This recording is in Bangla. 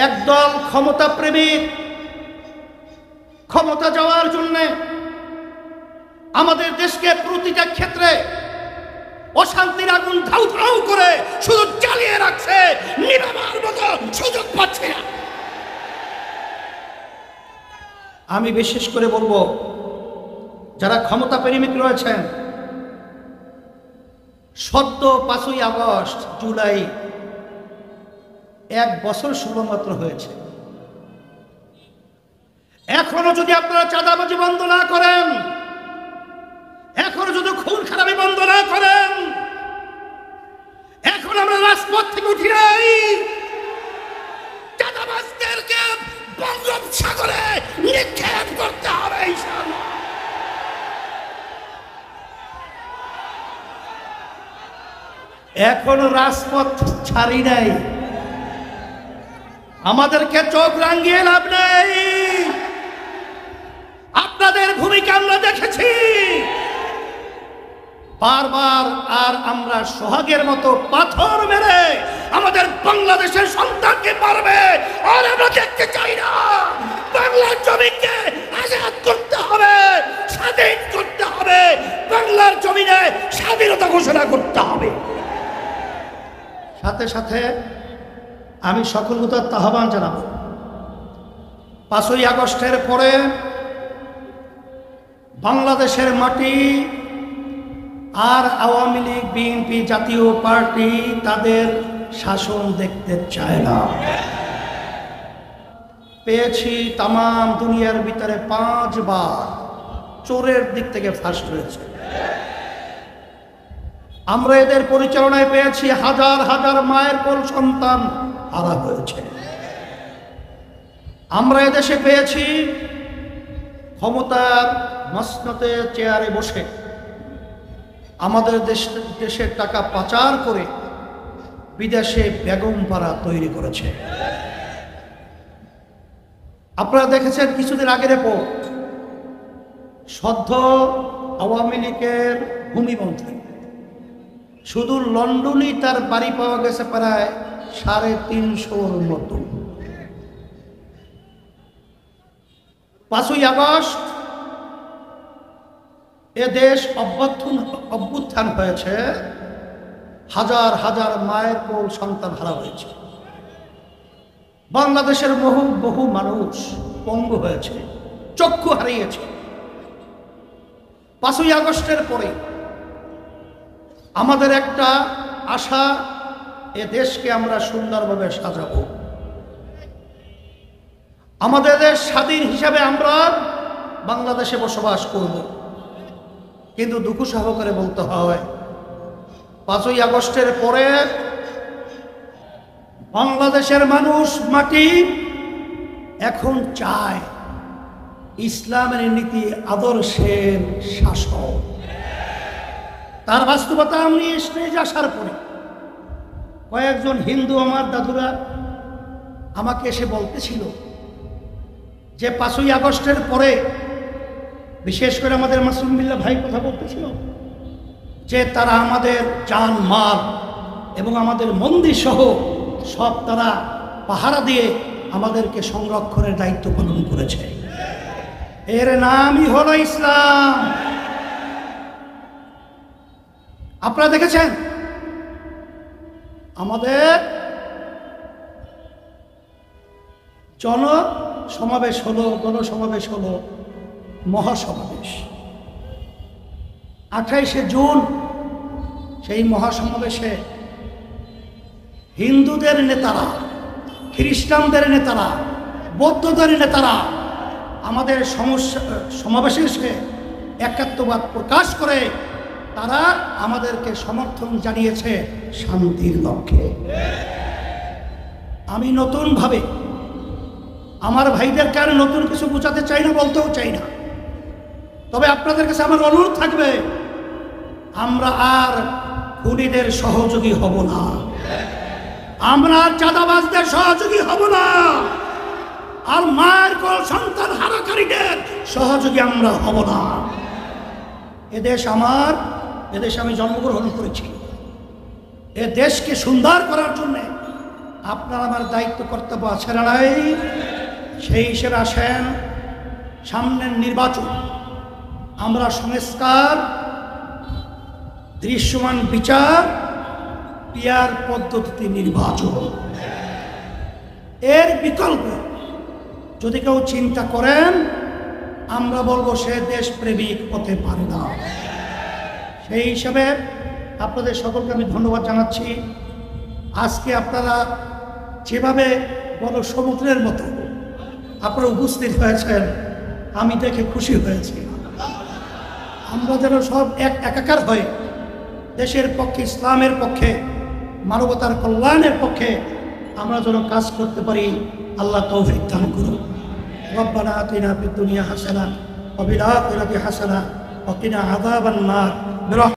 একদল ক্ষমতা প্রেমিক ক্ষমতা যাওয়ার জন্য আমাদের দেশকে প্রতিটা ক্ষেত্রে অশান্তির আগুন ধাউ ধাউ করে শুধু জ্বালিয়ে রাখছে, নিভাবার মতো সুযোগ পাচ্ছে না। আমি বিশেষ করে বলবো, যারা ক্ষমতা প্রেমিক রয়েছেন, সদ্য 5ই আগস্ট জুলাই 1 বছর শুধুমাত্র হয়েছে। এখনো যদি আপনারা চাঁদাবাজি বন্ধ না করেন, এখনো যদি খুন খারাপি বন্ধ না করেন, এখন আমরা রাজপথ থেকে উঠি নাই, চাঁদাবাজদেরকে বঙ্গোপসাগরে নিক্ষেপ করতে হবে ইনশাআল্লাহ। এখনো রাজপথ ছাড়ি নাই, আমাদেরকে চোখ রাঙিয়ে লাভ নেই। আপনাদের ভূমিকা আমরা দেখেছি বারবার, আর আমরা সোহাগের মতো পাথর মেরে আমাদের বাংলাদেশের সন্তানকে মারবে, আর আমরা দেখতে চাই না। বাংলার জমিকে আজাদ করতে হবে, স্বাধীন করতে হবে, বাংলার জমিনে স্বাধীনতা ঘোষণা করতে হবে। সাথে সাথে আমি সকল উদাত্ত আহ্বান জানাব, 5ই আগস্টের পরে বাংলাদেশের মাটি আর আওয়ামী লীগ, বিএনপি, জাতীয় পার্টি তাদের শাসন দেখতে চায় না। পেয়েছি তাম দুনিয়ার ভিতরে 5 বার চোরের দিক থেকে ফার্স্ট হয়েছে। আমরা এদের পরিচালনায় পেয়েছি হাজার হাজার মায়ের কোল সন্তান হারা হয়েছে। আমরা এদেশে পেয়েছি ক্ষমতার মসনদে চেয়ারে বসে আমাদের দেশের টাকা পাচার করে বিদেশে বেগম পাড়া তৈরি করেছে। আপনারা দেখেছেন কিছুদিন আগের রিপোর্ট, সদ্য আওয়ামী লীগের ভূমিমন্ত্রী শুধু লন্ডনেই তার বাড়ি পাওয়া গেছে প্রায় 350-র মতো। 5ই আগস্ট এ দেশ অভ্যুত্থান হয়েছে, হাজার হাজার মায়ের কোল সন্তান হারা হয়েছে। বাংলাদেশের বহু মানুষ পঙ্গু হয়েছে, চক্ষু হারিয়েছে। 5ই আগস্টের পরে আমাদের একটা আশা, এ দেশকে আমরা সুন্দরভাবে সাজাবো, আমাদের দেশ স্বাধীন হিসাবে আমরা বাংলাদেশে বসবাস করব। কিন্তু দুঃখ সহকারে বলতে হয়, 5ই আগস্টের পরে বাংলাদেশের মানুষ মাটি এখন চায় ইসলামের নীতি আদর্শের শাসন। তার বাস্তবতা আমি স্টেজ আসার পরে কয়েকজন হিন্দু আমার দাদুরা আমাকে এসে বলতেছিল যে 5ই আগস্টের পরে, বিশেষ করে আমাদের মাসুম বিল্লাহ ভাই কথা বলতেছিল যে তারা আমাদের জান মাল এবং আমাদের মন্দির সহ সব তারা পাহারা দিয়ে আমাদেরকে সংরক্ষণের দায়িত্ব পালন করেছে। এর নামই হলো ইসলাম। আপনারা দেখেছেন আমাদের জনসমাবেশ হলো, মহাসমাবেশ 28শে জুন। সেই মহাসমাবেশে হিন্দুদের নেতারা, খ্রিস্টানদের নেতারা, বৌদ্ধদের নেতারা আমাদের সমাবেশে এসে একাত্মবাদ প্রকাশ করে তারা আমাদেরকে সমর্থন জানিয়েছে শান্তির লক্ষ্যে। আমি নতুনভাবে আমার ভাইদের কারণে নতুন কিছু বোঝাতে চাই না, বলতেও চাই না। তবে আপনাদের কাছে আমার অনুরোধ থাকবে, আমরা আর খুনিদের সহযোগী হব না, আমরা চাঁদাবাজদের সহযোগী হব না, আর মায়ের কোল সন্তান হারাকারীদের সহযোগী আমরা হব না। এদেশ আমার, এদেশে আমি জন্মগ্রহণ করেছি। এ দেশকে সুন্দর করার জন্য আপনার আমার দায়িত্ব কর্তব্য আছে না নাই? সেই হিসেবে আসেন, সামনের নির্বাচন আমরা সংস্কার, দৃশ্যমান বিচার, পিয়ার পদ্ধতিতে নির্বাচন, এর বিকল্প যদি কেউ চিন্তা করেন আমরা বলবো সে দেশপ্রেমিক হতে পারে না। সেই হিসাবে আপনাদের সকলকে আমি ধন্যবাদ জানাচ্ছি। আজকে আপনারা যেভাবে বড় সমুদ্রের মতো আপনারা উপস্থিত হয়েছেন, আমি দেখে খুশি হয়েছি। আমরা যেন সব একাকার হয়ে দেশের পক্ষে, ইসলামের পক্ষে, মানবতার কল্যাণের পক্ষে আমরা যেন কাজ করতে পারি, আল্লাহ তৌফিক দান করুন। রব্বানা আতিনা ফিদ দুনিয়া হাসানাহ ওয়া ফিল আখিরাতি হাসানাহ ওয়া কিনা আযাবান নার।